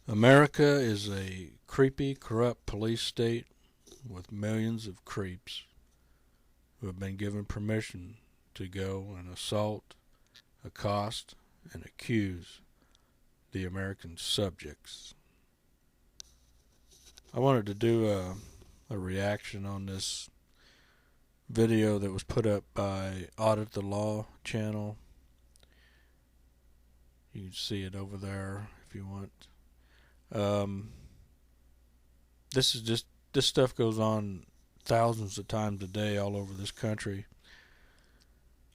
America is a creepy, corrupt police state with millions of creeps who have been given permission to go and assault, accost, and accuse the American subjects. I wanted to do a reaction on this video that was put up by Audit the Law channel. You can see it over there if you want. This stuff goes on thousands of times a day all over this country.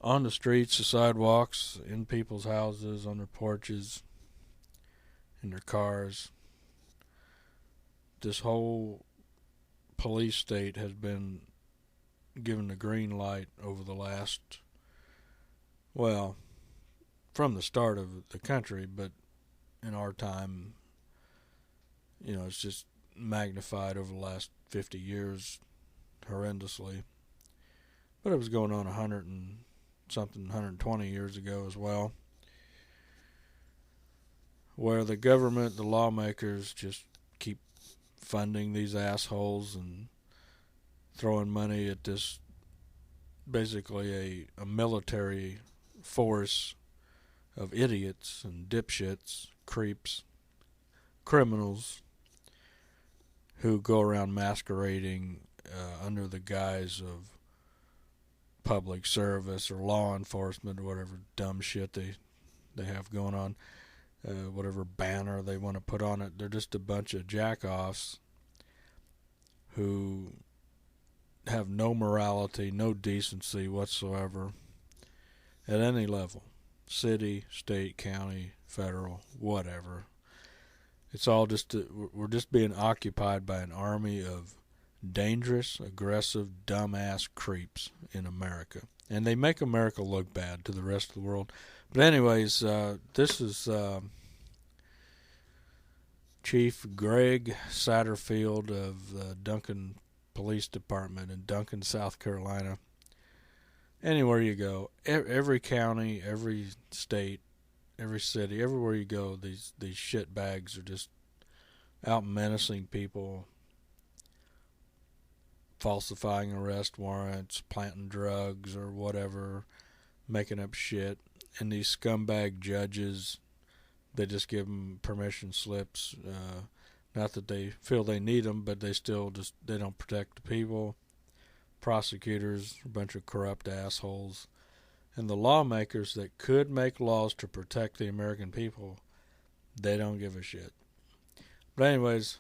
On the streets, the sidewalks, in people's houses, on their porches, in their cars. This whole police state has been given the green light over the last, well, from the start of the country, but in our time, it's just magnified over the last 50 years horrendously. But it was going on 120 years ago as well, where the government, the lawmakers just keep funding these assholes and throwing money at this, basically a military force of idiots and dipshits, creeps, criminals who go around masquerading under the guise of public service or law enforcement or whatever dumb shit they have going on, whatever banner they want to put on it. They're just a bunch of jack-offs who have no morality, no decency whatsoever at any level. City, state, county, federal, whatever. It's all just, we're just being occupied by an army of dangerous, aggressive, dumbass creeps in America. And they make America look bad to the rest of the world. But anyways, this is Chief Greg Satterfield of the Duncan Police Department in Duncan, South Carolina. Anywhere you go, every county, every state, every city, everywhere you go, these shit bags are just out menacing people, falsifying arrest warrants, planting drugs or whatever, making up shit. And these scumbag judges, they just give them permission slips. Not that they feel they need them, but they still they don't protect the people. Prosecutors, a bunch of corrupt assholes. And the lawmakers that could make laws to protect the American people, they don't give a shit. But anyways,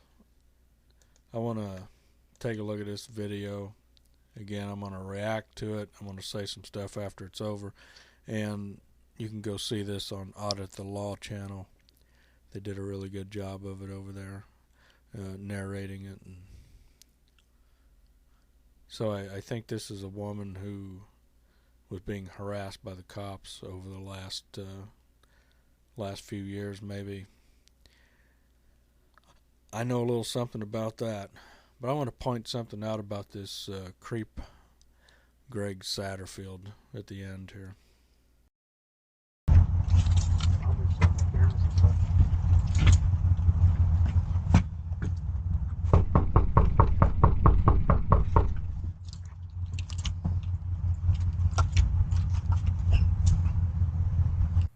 I want to take a look at this video. Again, I'm going to react to it. I'm going to say some stuff after it's over. And you can go see this on Audit the Law channel. They did a really good job of it over there, narrating it. And so I think this is a woman who was being harassed by the cops over the last few years, maybe. I know a little something about that, but I want to point something out about this creep Greg Satterfield at the end here.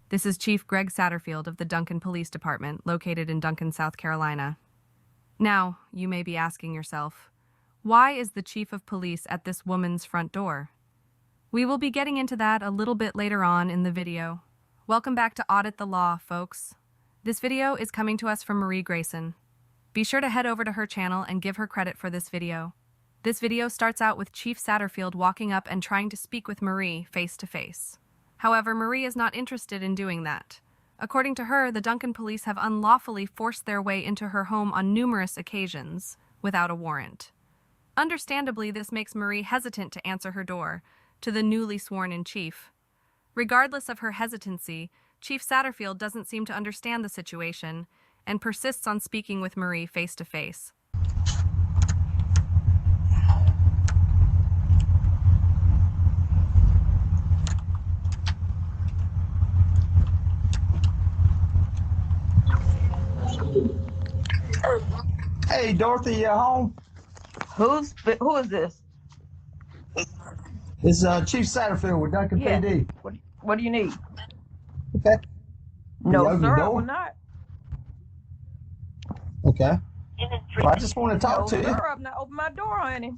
This is Chief Greg Satterfield of the Duncan Police Department, located in Duncan, South Carolina. Now, you may be asking yourself, why is the Chief of Police at this woman's front door? We will be getting into that a little bit later on in the video. Welcome back to Audit the Law, folks. This video is coming to us from Marie Grayson. Be sure to head over to her channel and give her credit for this video. This video starts out with Chief Satterfield walking up and trying to speak with Marie face to face. However, Marie is not interested in doing that. According to her, the Duncan police have unlawfully forced their way into her home on numerous occasions, without a warrant. Understandably, this makes Marie hesitant to answer her door to the newly sworn-in chief. Regardless of her hesitancy, Chief Satterfield doesn't seem to understand the situation and persists on speaking with Marie face to face. Hey, Dorothy, you home? Who is this? It's Chief Satterfield with Duncan Yeah. PD. What do you need? Okay. Can you No, open sir, the I will door? not. Okay. Well, I just want to talk No, to you. sir, I've not opened my door, honey.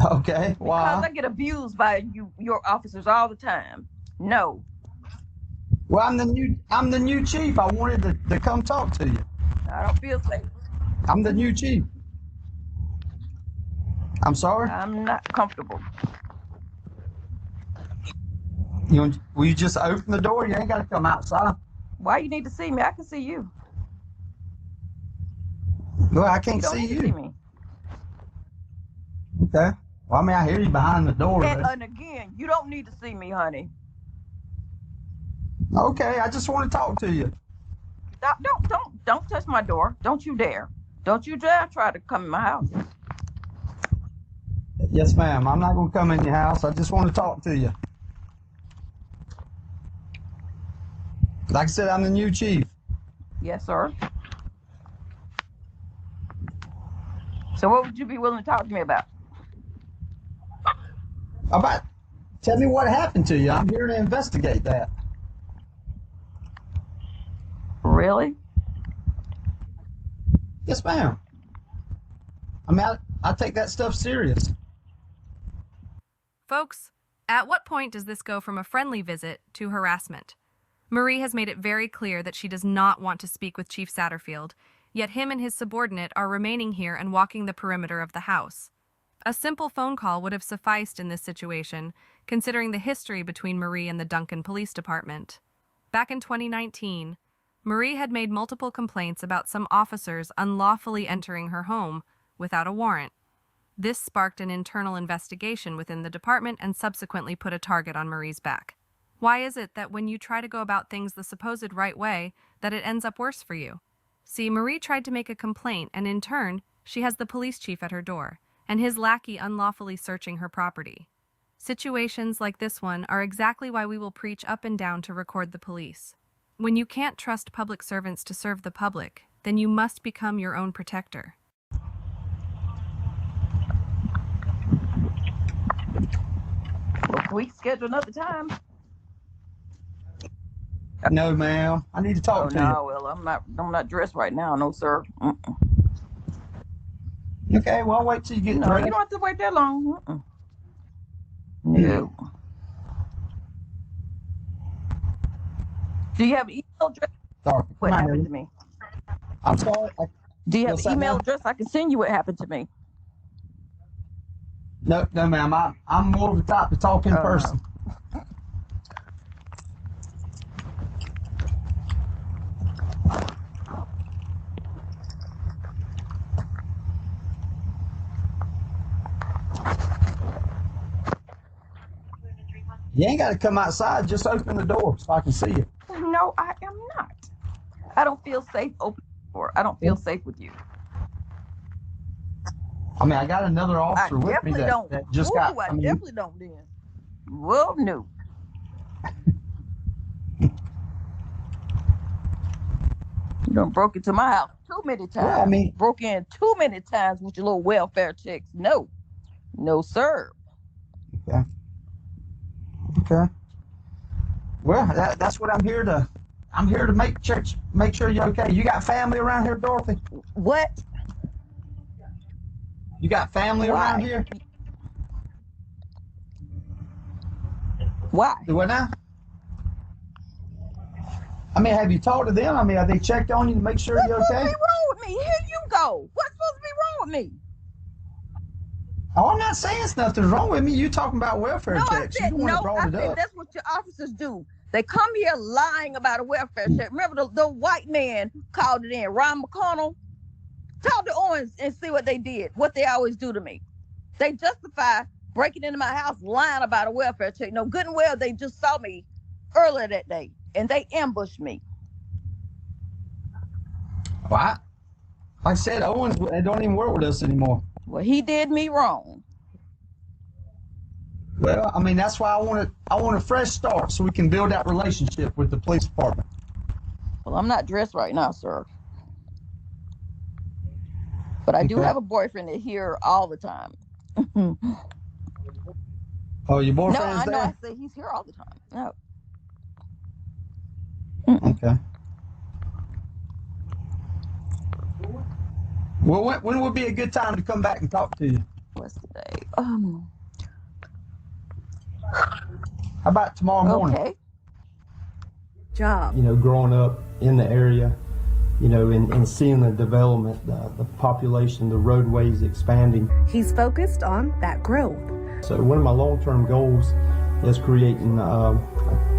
Okay. Why? Because I get abused by your officers all the time. No. Well, I'm the new chief. I wanted to come talk to you. I don't feel safe. I'm the new chief. I'm sorry. I'm not comfortable. Will you just open the door? You ain't got to come outside. Why you need to see me? I can see you. Well, I You can't don't see need to you. see me. Okay. Well, I mean, I hear you behind the door. And again, you don't need to see me, honey. Okay. I just want to talk to you. Don't touch my door. Don't you dare. Don't you dare try to come in my house. Yes, ma'am. I'm not going to come in your house. I just want to talk to you. Like I said, I'm the new chief. Yes, sir. So what would you be willing to talk to me about? Tell me what happened to you. I'm here to investigate that. Really? Yes, ma'am. I mean, I take that stuff serious. Folks, at what point does this go from a friendly visit to harassment? Marie has made it very clear that she does not want to speak with Chief Satterfield, yet him and his subordinate are remaining here and walking the perimeter of the house. A simple phone call would have sufficed in this situation, considering the history between Marie and the Duncan Police Department. Back in 2019, Marie had made multiple complaints about some officers unlawfully entering her home without a warrant. This sparked an internal investigation within the department and subsequently put a target on Marie's back. Why is it that when you try to go about things the supposed right way, that it ends up worse for you? See, Marie tried to make a complaint, and in turn, she has the police chief at her door, and his lackey unlawfully searching her property. Situations like this one are exactly why we will preach up and down to record the police. When you can't trust public servants to serve the public, then you must become your own protector. Well, can we schedule another time? No, ma'am. I need to talk to you. No, well, I'm not dressed right now, no, sir. Okay, well, I'll wait till you get No, dressed. you don't have to wait that long. No. Do you have an email address? Sorry. What happened to me? I'm sorry. Do you have What's an that, email ma'am? address? I can send you what happened to me. No, ma'am. I'm more of the type to talk in person. You ain't got to come outside. Just open the door so I can see you. No, I am not. I don't feel safe open the door. I don't feel safe with you. I mean, I got another I officer with me definitely don't. that just got. I definitely don't then. Well, no. You done broke into my house too many times. Well, I mean, broke in too many times with your little welfare checks. No. No, sir. Okay. Okay. Well, that's what I'm here to. I'm here to make sure you're okay. You got family around here, Dorothy? What? You got family around here? Why? What now? I mean, have you talked to them? I mean, have they checked on you to make sure you're okay? What's supposed to be wrong with me? Here you go. What's supposed to be wrong with me? Oh, I'm not saying nothing's wrong with me. You talking about welfare checks. I said, You're the one that brought it up. that's what your officers do. They come here lying about a welfare check. Remember the white man called it in, Ron McConnell? Talk to Owens and see what they did, what they always do to me. They justify breaking into my house lying about a welfare check. No, good and well, they just saw me earlier that day, and they ambushed me. Well, like I said, Owens don't even work with us anymore. Well, he did me wrong. Well, I mean, that's why I want a fresh start so we can build that relationship with the police department. Well, I'm not dressed right now, sir. But I do Okay. have a boyfriend that here all the time. Oh, your No, boyfriend's I know. I there? say he's here all the time. No. Okay. Well, when would be a good time to come back and talk to you? What's the day? How about tomorrow morning? Okay. Job. Growing up in the area, and seeing the development, the population, the roadways expanding. He's focused on that growth. So one of my long-term goals is creating a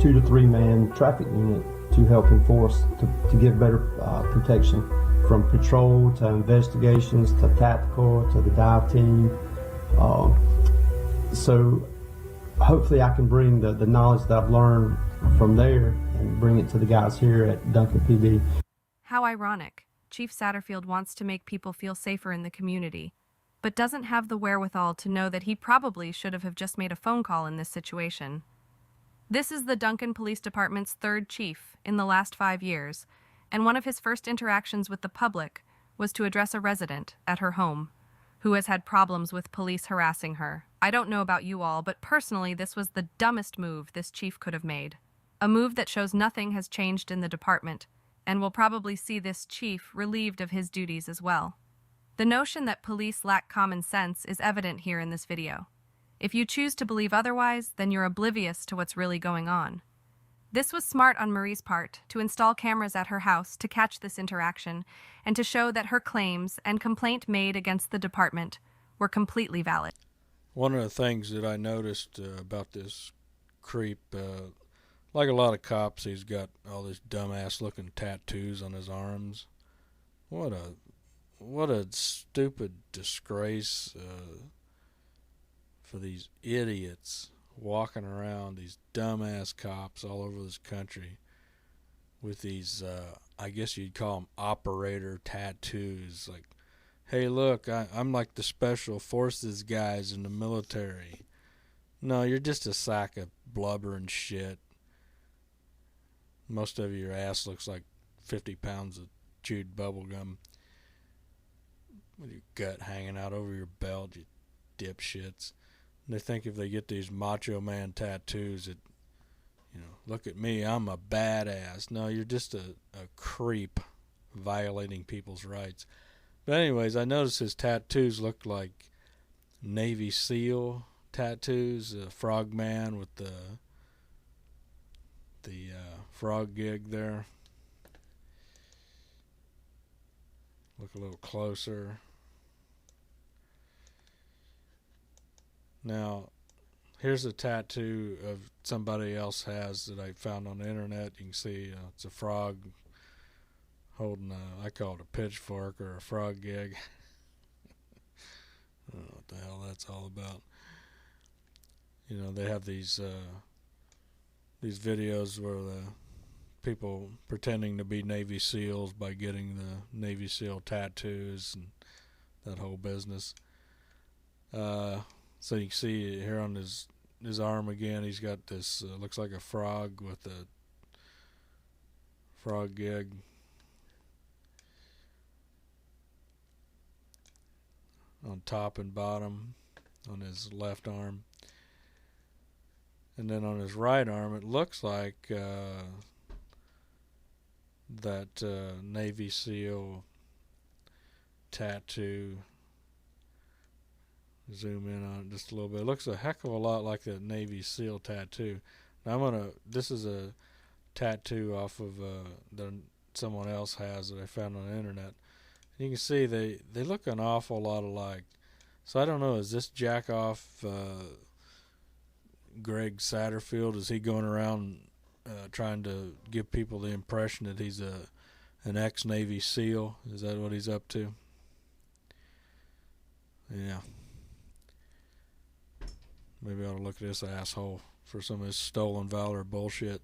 2 to 3 man traffic unit to help enforce, to give better protection, from patrol to investigations to tactical to the dive team. So hopefully I can bring the knowledge that I've learned from there and bring it to the guys here at Duncan PD. How ironic. Chief Satterfield wants to make people feel safer in the community, but doesn't have the wherewithal to know that he probably should have just made a phone call in this situation. This is the Duncan Police Department's 3rd chief in the last 5 years, and one of his first interactions with the public was to address a resident at her home who has had problems with police harassing her. I don't know about you all, but personally this was the dumbest move this chief could have made. A move that shows nothing has changed in the department, and will probably see this chief relieved of his duties as well. The notion that police lack common sense is evident here in this video. If you choose to believe otherwise, then you're oblivious to what's really going on. This was smart on Marie's part, to install cameras at her house to catch this interaction, and to show that her claims and complaint made against the department were completely valid. One of the things that I noticed about this creep, like a lot of cops, he's got all these dumbass looking tattoos on his arms. What a stupid disgrace for these idiots walking around, these dumbass cops all over this country with these, I guess you'd call them operator tattoos. Like, hey, look, I'm like the special forces guys in the military. No, you're just a sack of blubber and shit. Most of your ass looks like 50 pounds of chewed bubble gum with your gut hanging out over your belt, you dipshits. And they think if they get these macho man tattoos, that, look at me, I'm a badass. No, you're just a creep violating people's rights. But anyways, I noticed his tattoos looked like Navy SEAL tattoos, a frogman with the frog gig there. Look a little closer. Now, here's a tattoo of somebody else has that I found on the internet. You can see it's a frog holding I call it a pitchfork or a frog gig. I don't know what the hell that's all about. They have these videos where the people pretending to be Navy SEALs by getting the Navy SEAL tattoos and that whole business. So you can see here on his arm again, he's got this, looks like a frog with a frog gig. On top and bottom on his left arm. And then on his right arm, it looks like that Navy SEAL tattoo. Zoom in on it just a little bit. It looks a heck of a lot like that Navy SEAL tattoo. Now this is a tattoo off of that someone else has that I found on the internet. You can see they look an awful lot alike. So I don't know, is this jack off Greg Satterfield? Is he going around trying to give people the impression that he's an ex-Navy SEAL? Is that what he's up to? Yeah. Maybe I ought to look at this asshole for some of his stolen valor bullshit.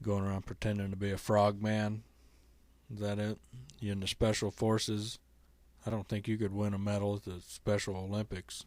Going around pretending to be a frogman. Is that it? You in the special forces? I don't think you could win a medal at the Special Olympics.